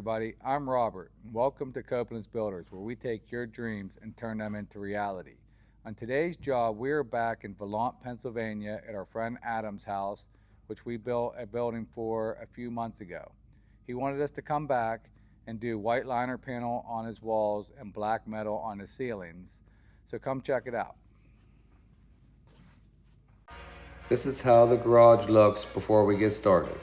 everybody, I'm Robert, and welcome to Coblentz Builders, where we take your dreams and turn them into reality. On today's job, we are back in Vaillant, Pennsylvania at our friend Adam's house, which we built a building for a few months ago. He wanted us to come back and do white liner panel on his walls and black metal on his ceilings, so come check it out. This is how the garage looks before we get started.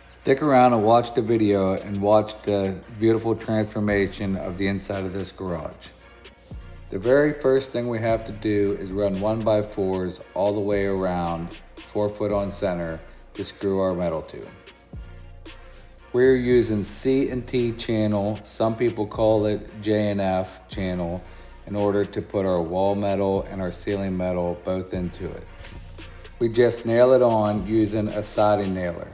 Stick around and watch the video and watch the beautiful transformation of the inside of this garage. The very first thing we have to do is run 1x4s all the way around, 4 foot on center, to screw our metal to. We're using C&T channel, some people call it J&F channel, in order to put our wall metal and our ceiling metal both into it. We just nail it on using a siding nailer.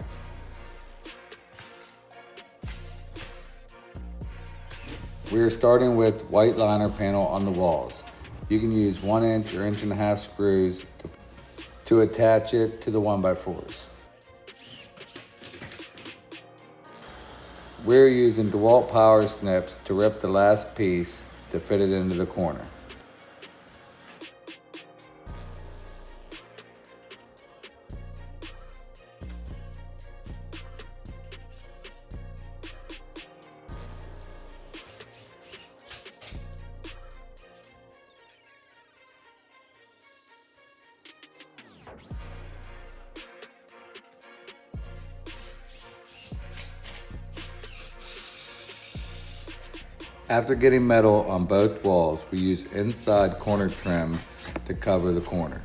We are starting with white liner panel on the walls. You can use 1 inch or 1.5 inch screws to attach it to the 1x4s. We're using DeWalt power snips to rip the last piece to fit it into the corner. After getting metal on both walls, we use inside corner trim to cover the corner.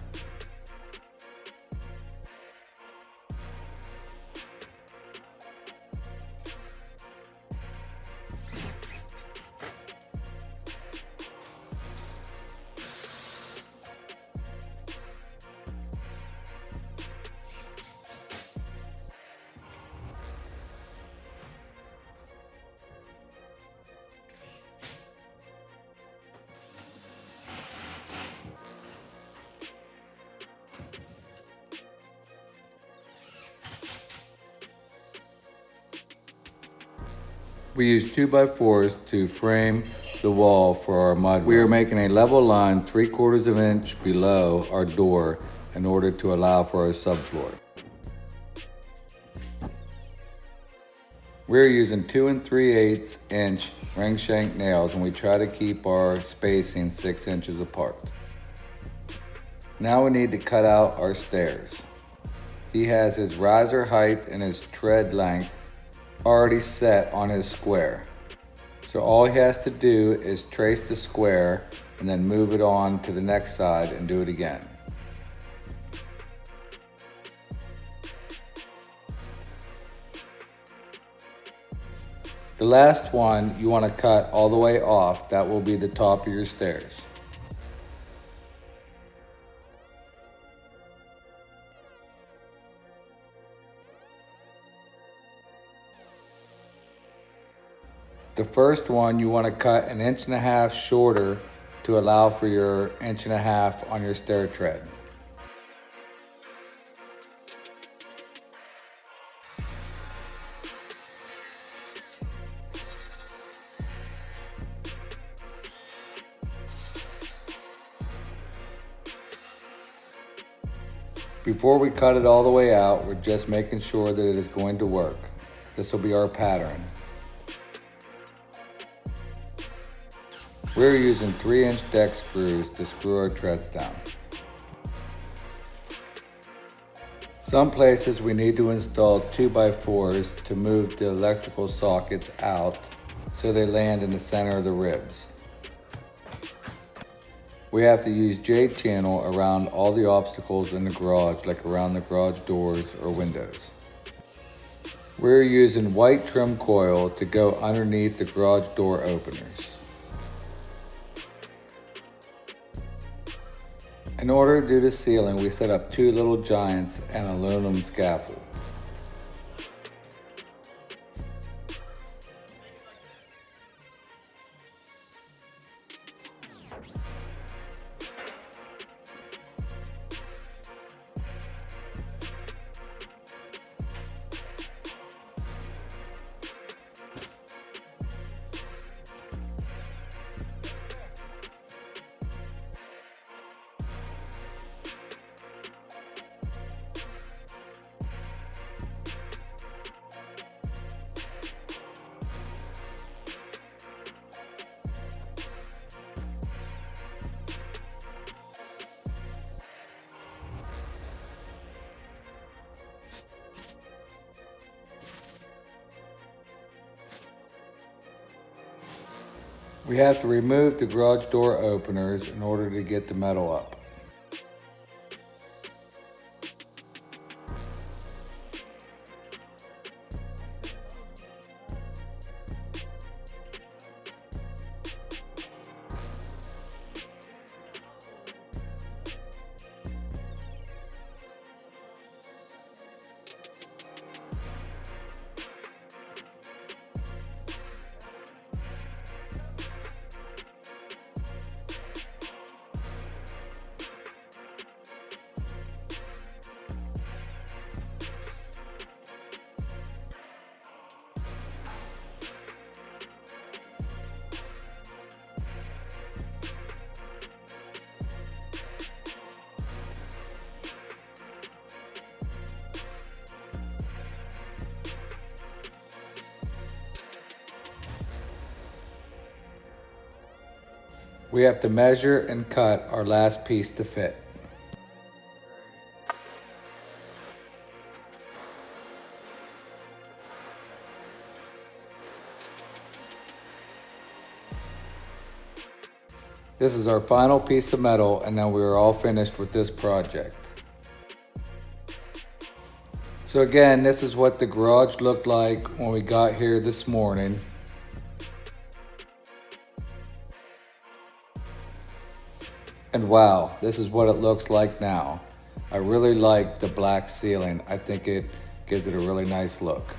We use 2x4s to frame the wall for our mud. We are making a level line 3/4 of an inch below our door in order to allow for our subfloor. We're using 2 3/8 inch ring shank nails, and we try to keep our spacing 6 inches apart. Now we need to cut out our stairs. He has his riser height and his tread length already set on his square. So all he has to do is trace the square and then move it on to the next side and do it again. The last one you want to cut all the way off. That will be the top of your stairs. The first one you want to cut 1.5 inches shorter to allow for your 1.5 inches on your stair tread. Before we cut it all the way out, we're just making sure that it is going to work. This will be our pattern. We're using 3-inch deck screws to screw our treads down. Some places we need to install 2x4s to move the electrical sockets out so they land in the center of the ribs. We have to use J-channel around all the obstacles in the garage, like around the garage doors or windows. We're using white trim coil to go underneath the garage door openers. In order to do the ceiling, we set up 2 little giants and an aluminum scaffold. We have to remove the garage door openers in order to get the metal up. We have to measure and cut our last piece to fit. This is our final piece of metal, and now we are all finished with this project. So again, this is what the garage looked like when we got here this morning. And wow, this is what it looks like now. I really like the black ceiling. I think it gives it a really nice look.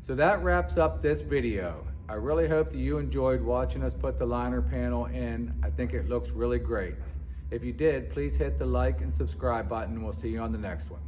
So that wraps up this video. I really hope that you enjoyed watching us put the liner panel in. I think it looks really great. If you did, please hit the like and subscribe button. We'll see you on the next one.